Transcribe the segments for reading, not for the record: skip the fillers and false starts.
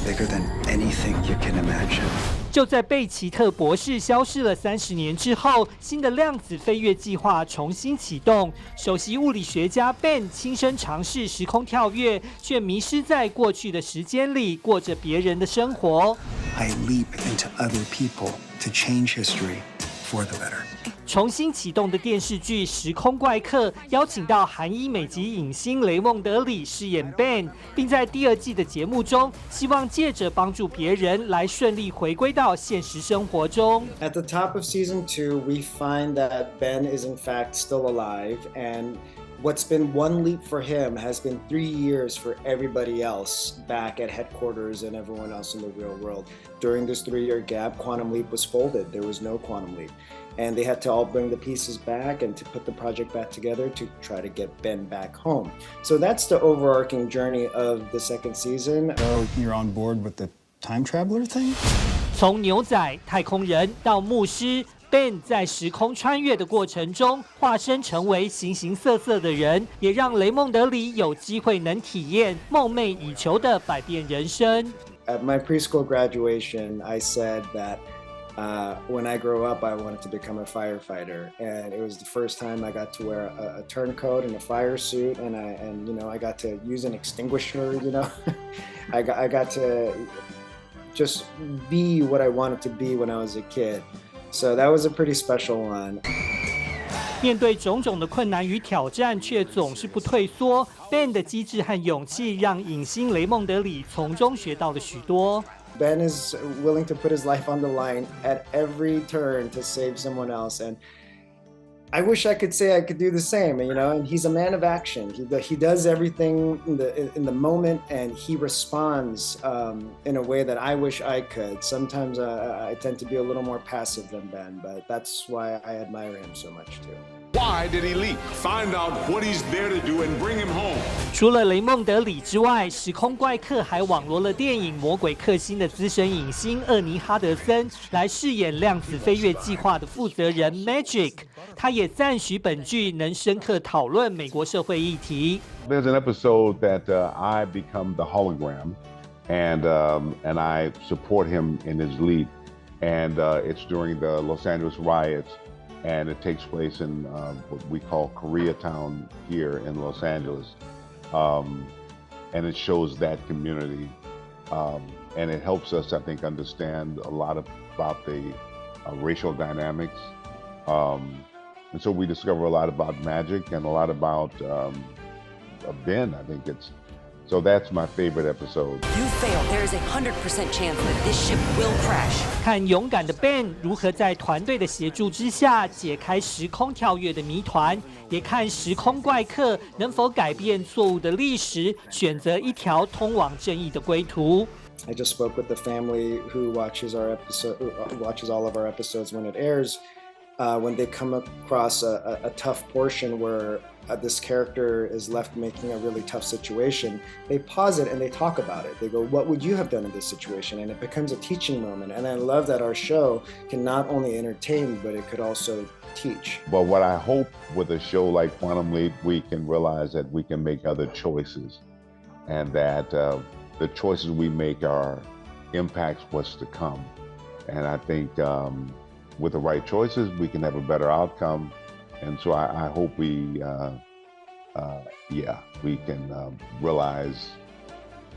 bigger than anything you can imagine. 就在贝奇特博士消失了30年之后，新的量子飞跃计划重新启动。首席物理学家 Ben 亲身尝试时空跳跃，却迷失在过去的时间里，过着别人的生活。I leap into other people to change history for the better. 重新启动的电视剧《时空怪客》邀请到韩裔美籍影星雷蒙德李饰演 Ben， 并在第2季的节目中，希望借着帮助别人来顺利回归到现实生活中。At the top of season 2, we find that Ben is in fact still alive, and what's been one leap for him has been 3 years for everybody else back at headquarters and everyone else in the real world. During this 3-year gap, Quantum Leap was folded. There was no Quantum Leap. And they had to all bring the pieces back and to put the project back together to try to get Ben back home. So that's the overarching journey of the 2nd season. So you're on board with the time traveler thing? 从牛仔、太空人到牧师，Ben 在时空穿越的过程中，化身成为形形色色的人，也让雷蒙德里有机会能体验梦寐以求的百变人生。At my preschool graduation, I said that when I grow up, I wanted to become a firefighter, and it was the first time I got to wear a turncoat and a fire suit, and I got to use an extinguisher. I got to just be what I wanted to be when I was a kid. So that was a pretty special one. 面对种种的困难与挑战，却总是不退缩。Ben 的机智和勇气，让影星雷蒙德里从中学到了许多。Ben is willing to put his life on the line at every turn to save someone else, and I wish I could say I could do the same. And he's a man of action. He does everything in the moment, and he responds in a way that I wish I could. Sometimes I tend to be a little more passive than Ben, but that's why I admire him so much too. Why did he leap? Find out what he's there to do and bring him home. 除了雷蒙德里之外，时空怪客还网罗了电影《魔鬼克星》的资深影星厄尼哈德森来饰演量子飞跃计划的负责人 Magic。他也赞许本剧能深刻讨论美国社会议题。There's an episode that I become the hologram, and I support him in his leap, and it's during the Los Angeles riots. And it takes place in what we call Koreatown here in Los Angeles. And it shows that community. And it helps us, I think, understand a lot about the racial dynamics. And so we discover a lot about magic and a lot about Ben, I think it's. So that's my favorite episode. You fail, there is a 100% chance that this ship will crash. 看勇敢的 Ben 如何在团队的协助之下解开时空跳跃的谜团，也看时空怪客能否改变错误的历史，选择一条通往正义的归途。I just spoke with the family who watches all of our episodes when it airs. When they come across a tough portion where this character is left making a really tough situation, they pause it and they talk about it. They go, what would you have done in this situation? And it becomes a teaching moment. And I love that our show can not only entertain, but it could also teach. But what I hope with a show like Quantum Leap, we can realize that we can make other choices, and that the choices we make impacts what's to come. And I think with the right choices, we can have a better outcome. And so I hope we can realize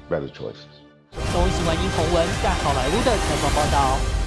better choices. 中新闻殷宏文在好莱坞的采访报道。